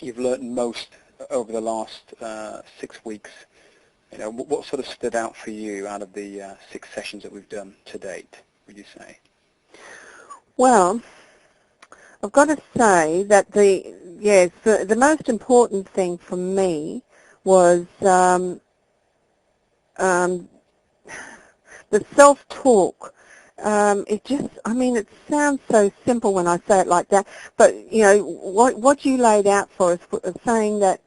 you've learnt most over the last 6 weeks? You know, what sort of stood out for you out of the 6 sessions that we've done to date, would you say? Well, I've got to say that the most important thing for me was the self-talk. It sounds so simple when I say it like that, but, you know, what you laid out for us, saying that,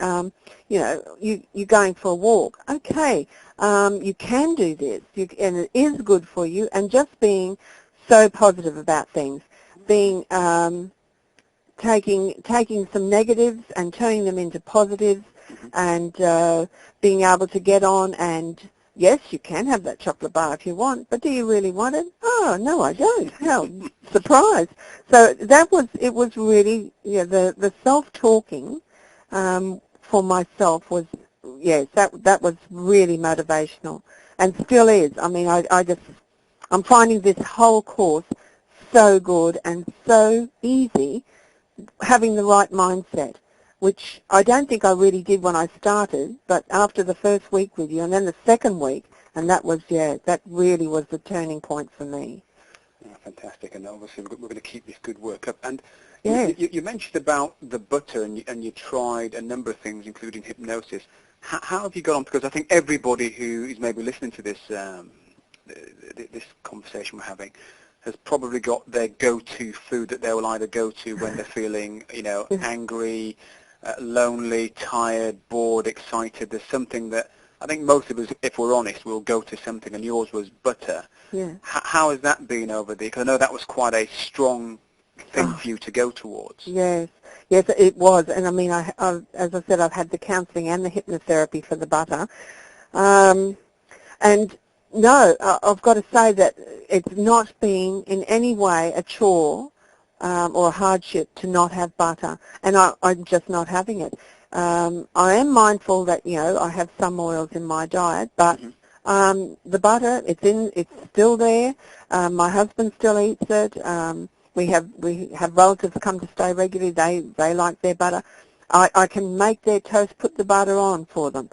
you know, you're going for a walk. Okay, you can do this, and it is good for you, and just being so positive about things, being, taking some negatives and turning them into positives, and being able to get on and, yes, you can have that chocolate bar if you want, but do you really want it? Oh, no, I don't. How surprise. So it was really, the self-talking for myself was, yes, that was really motivational, and still is. I mean, I'm finding this whole course so good and so easy, having the right mindset, which I don't think I really did when I started, but after the first week with you and then the second week, and that really was the turning point for me. Yeah, fantastic, and obviously we're going to keep this good work up. And yes. you mentioned about the butter, and you tried a number of things, including hypnosis. How have you got on? Because I think everybody who is maybe listening to this this conversation we're having has probably got their go-to food that they will either go to when they're feeling, you know, angry, lonely, tired, bored, excited. There's something that I think most of us, if we're honest, will go to something, and yours was butter. Yeah. How has that been over there? Because I know that was quite a strong thing for you to go towards. Yes, it was. And I mean, as I said, I've had the counselling and the hypnotherapy for the butter. And no, I've got to say that it's not been in any way a chore or a hardship to not have butter, and I'm just not having it. I am mindful that, you know, I have some oils in my diet, but the butter, it's still there. My husband still eats it. We have relatives come to stay regularly. They like their butter. I can make their toast, put the butter on for them.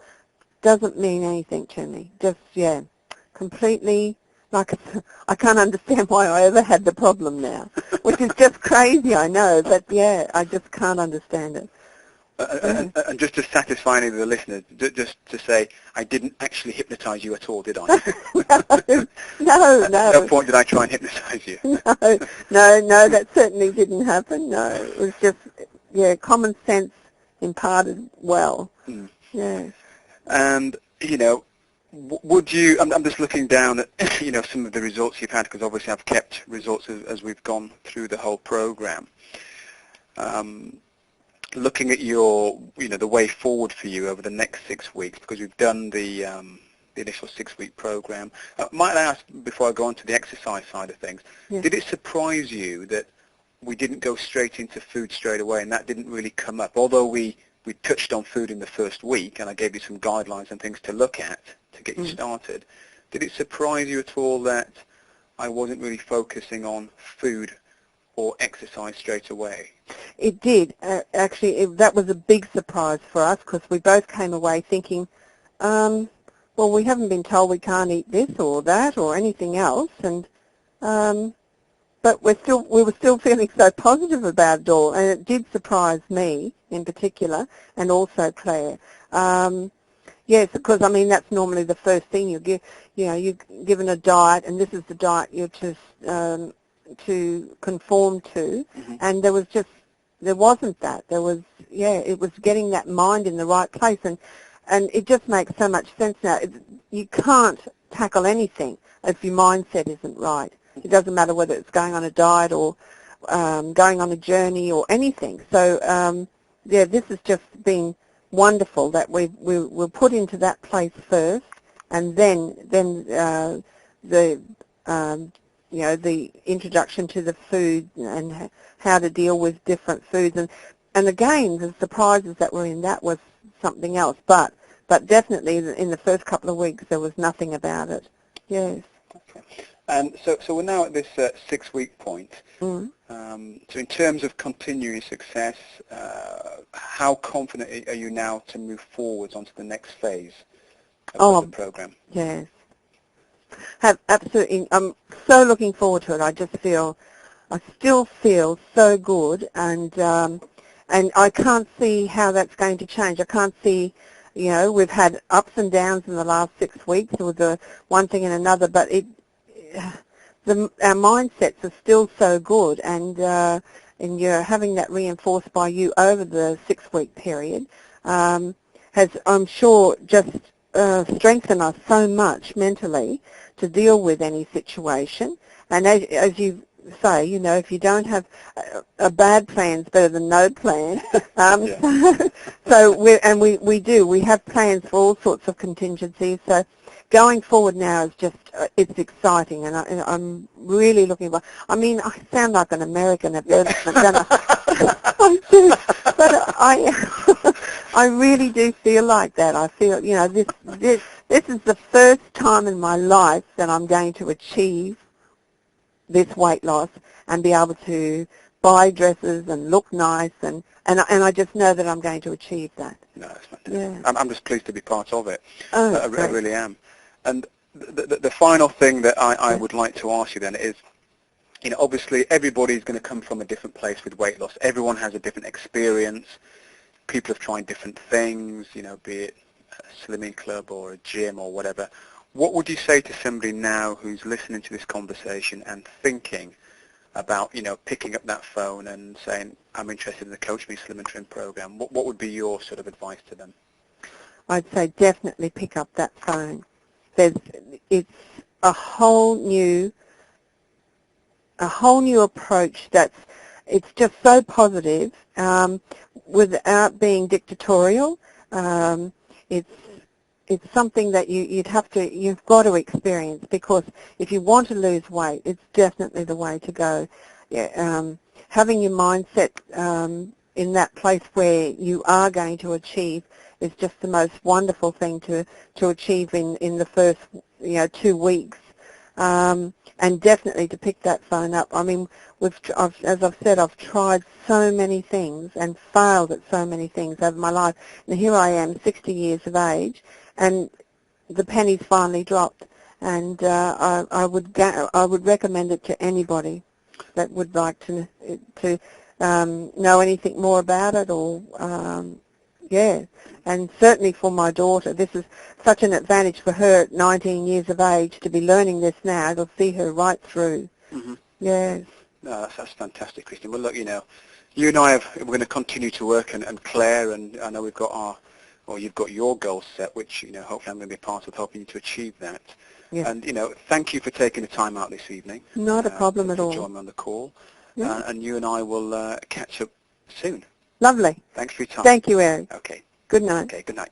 Doesn't mean anything to me. Just, completely, like, I can't understand why I ever had the problem now, which is just crazy, I know, but I just can't understand it. And just to satisfy any of the listeners, just to say, I didn't actually hypnotize you at all, did I? No. At no point did I try and hypnotize you. No, that certainly didn't happen, no. It was just, common sense imparted well. Yes. And, you know, would you, I'm just looking down at, you know, some of the results you've had, because obviously I've kept results as we've gone through the whole program. Looking at your, you know, the way forward for you over the next 6 weeks, because we've done the initial 6-week program. Might I ask, before I go on to the exercise side of things, did it surprise you that we didn't go straight into food straight away, and that didn't really come up? Although we touched on food in the first week, and I gave you some guidelines and things to look at to get you started. Did it surprise you at all that I wasn't really focusing on food or exercise straight away? It did. Actually, that was a big surprise for us, because we both came away thinking, well, we haven't been told we can't eat this or that or anything else, and but we were still feeling so positive about it all, and it did surprise me in particular, and also Claire. Yes, because I mean that's normally the first thing you give. You know, you're given a diet, and this is the diet you're to conform to, and there wasn't that. There was, it was getting that mind in the right place, and it just makes so much sense now. You can't tackle anything if your mindset isn't right. It doesn't matter whether it's going on a diet or going on a journey or anything. So, this has just been wonderful that we're put into that place first, and then the the introduction to the food and how to deal with different foods, and again the surprises that were in that was something else. But definitely in the first couple of weeks there was nothing about it. Yes. Okay. And so we're now at this 6-week point. So in terms of continuing success, how confident are you now to move forwards onto the next phase of the program? Yes. Absolutely. I'm so looking forward to it. I still feel so good, and I can't see how that's going to change. I can't see, we've had ups and downs in the last 6 weeks with the one thing and another, but our mindsets are still so good, and you're having that reinforced by you over the 6-week period has, I'm sure, just strengthened us so much mentally to deal with any situation. And as you say, if you don't have a bad plan's better than no plan. So we have plans for all sorts of contingencies. So going forward now is just, it's exciting, and I'm really looking for, I mean, I sound like an American advertisement, don't I? I do, but I really do feel like that. I feel, this is the first time in my life that I'm going to achieve this weight loss and be able to buy dresses and look nice, and I just know that I'm going to achieve that. No, that's fantastic. I'm just pleased to be part of it. Oh, I really am. And the final thing that I would like to ask you then is, obviously everybody's going to come from a different place with weight loss. Everyone has a different experience. People have tried different things, be it a slimming club or a gym or whatever. What would you say to somebody now who's listening to this conversation and thinking about, picking up that phone and saying, I'm interested in the Coach Me Slim and Trim program? What would be your sort of advice to them? I'd say definitely pick up that phone. It's a whole new approach it's just so positive, without being dictatorial. It's something that you've got to experience, because if you want to lose weight, it's definitely the way to go. Having your mindset in that place where you are going to achieve is just the most wonderful thing to achieve in the first 2 weeks. And definitely to pick that phone up. I mean, as I've said, I've tried so many things and failed at so many things over my life. And here I am, 60 years of age, and the penny's finally dropped. And I would recommend it to anybody that would like to know anything more about it, or and certainly for my daughter, this is such an advantage for her at 19 years of age to be learning this now. It'll see her right through. Mm-hmm. Yes. No, that's fantastic, Christine. Well, look, you and I we're going to continue to work, and Claire, and I know you've got your goals set, which, hopefully I'm going to be part of helping you to achieve that. Yes. And, thank you for taking the time out this evening. Not a problem at all. To join me on the call. Yeah. And you and I will catch up soon. Lovely. Thanks for your time. Thank you, Eric. Okay. Good night. Okay, good night.